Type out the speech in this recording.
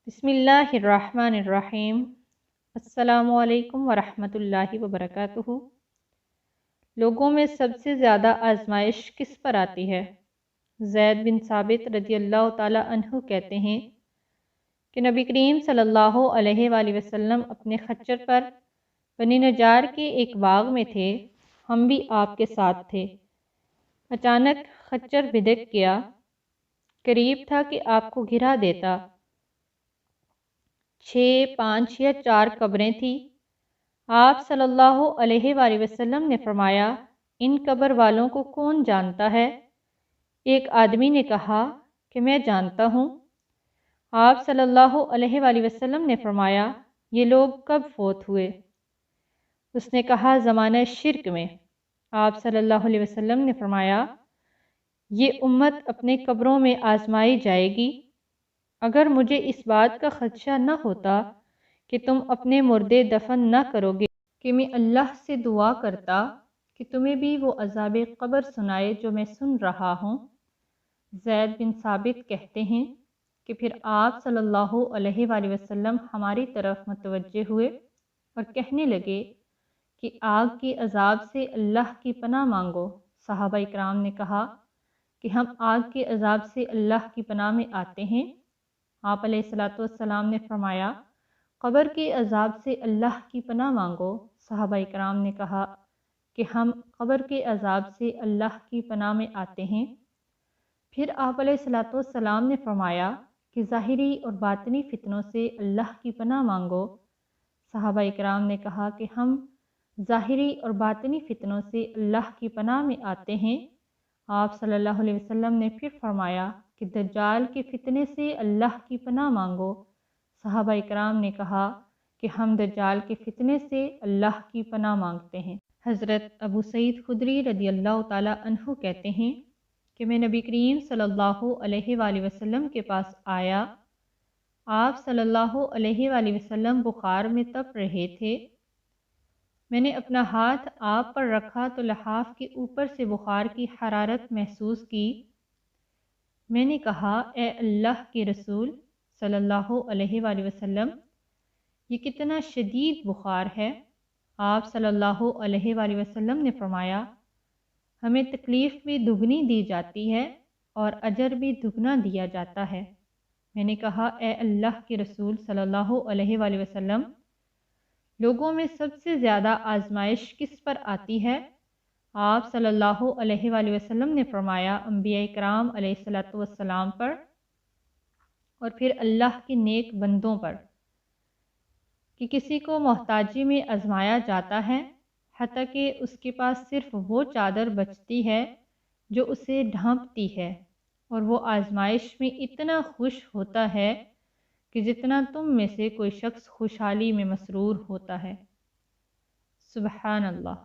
बिस्मिल्लाहिर्रहमानिर्रहीम। अस्सलामु अलैकुम वरहमतुल्लाहि वबरकातुहू। लोगों में सबसे ज़्यादा आजमाइश किस पर आती है? ज़ैद बिन साबित रज़ियल्लाहु ताला अन्हु कहते हैं कि नबी करीम सल्लल्लाहु अलैहि वसल्लम अपने खच्चर पर बनी नजार के एक बाग में थे। हम भी आपके साथ थे। अचानक खच्चर बिदक गया। करीब था कि आपको गिरा देता। 6, 5 या 4 कब्रें थी। आप सल्लल्लाहु अलैहि वसल्लम ने फरमाया, इन कब्र वालों को कौन जानता है? एक आदमी ने कहा कि मैं जानता हूँ। आप सल्लल्लाहु अलैहि वसल्लम ने फरमाया, ये लोग कब फौत हुए? उसने कहा, ज़माना शिर्क में। आप सल्लल्लाहु अलैहि वसल्लम ने फरमाया, ये उम्मत अपने कब्रों में आजमाई जाएगी। अगर मुझे इस बात का खदशा न होता कि तुम अपने मुर्दे दफन न करोगे कि मैं अल्लाह से दुआ करता कि तुम्हें भी वो अज़ाब क़ब्र सुनाए जो मैं सुन रहा हूँ। ज़ैद बिन साबित कहते हैं कि फिर आप सल्लल्लाहु अलैहि वसल्लम हमारी तरफ मुतवज्जे हुए और कहने लगे कि आग के अज़ाब से अल्लाह की पनाह मांगो। सहाबा इकराम ने कहा कि हम आग के अज़ाब से अल्लाह की पनाह में आते हैं। आप अलैहिस्सलाम ने फरमाया, क़ब्र के अज़ाब से अल्लाह की पनाह मांगो। सहाबा इकराम ने कहा कि हम क़ब्र के अज़ाब से अल्लाह की पनाह में आते हैं। फिर आप अलैहिस्सलाम ने फरमाया कि ज़ाहिरी और बातिनी फितनों से अल्लाह की पनाह मांगो। सहाबा इकराम ने कहा कि हम ज़ाहिरी और बातिनी फितनों से अल्लाह की पनाह में आते हैं। आप सल्लल्लाहु अलैहि वसल्लम ने फिर फरमाया कि दज्जाल के फितने से अल्लाह की पनाह मांगो। सहाबा इकराम ने कहा कि हम दज्जाल के फितने से अल्लाह की पनाह मांगते हैं। हज़रत अबू सईद खुदरी रज़ियल्लाहु ताला अन्हु कहते हैं कि मैं नबी करीम सल्लल्लाहु अलैहि वसल्लम के पास आया। आप सल्लल्लाहु अलैहि वसल्लम बुखार में तप रहे थे। मैंने अपना हाथ आप पर रखा तो लहाफ के ऊपर से बुखार की हरारत महसूस की। मैंने कहा, ए अल्लाह के रसूल सल्लल्लाहु अलैहि वसल्लम, ये कितना शदीद बुखार है। आप सल्लल्लाहु अलैहि वसल्लम ने फरमाया, हमें तकलीफ़ भी दुगनी दी जाती है और अजर भी दुगना दिया जाता है। मैंने कहा, ए अल्लाह के रसूल सल्लल्लाहु अलैहि वसल्लम, लोगों में सबसे ज़्यादा आजमाइश किस पर आती है? आप सल्लल्लाहु अलैहि वसल्लम ने फरमाया, अंबिया इकराम अलैहिस्सलातु वस्सलाम पर और फिर अल्लाह के नेक बंदों पर। कि किसी को मोहताजी में आजमाया जाता है, हत्ता कि उसके पास सिर्फ वो चादर बचती है जो उसे ढांपती है, और वो आजमाइश में इतना खुश होता है कि जितना तुम में से कोई शख्स खुशहाली में मसरूर होता है। सुबहान अल्लाह।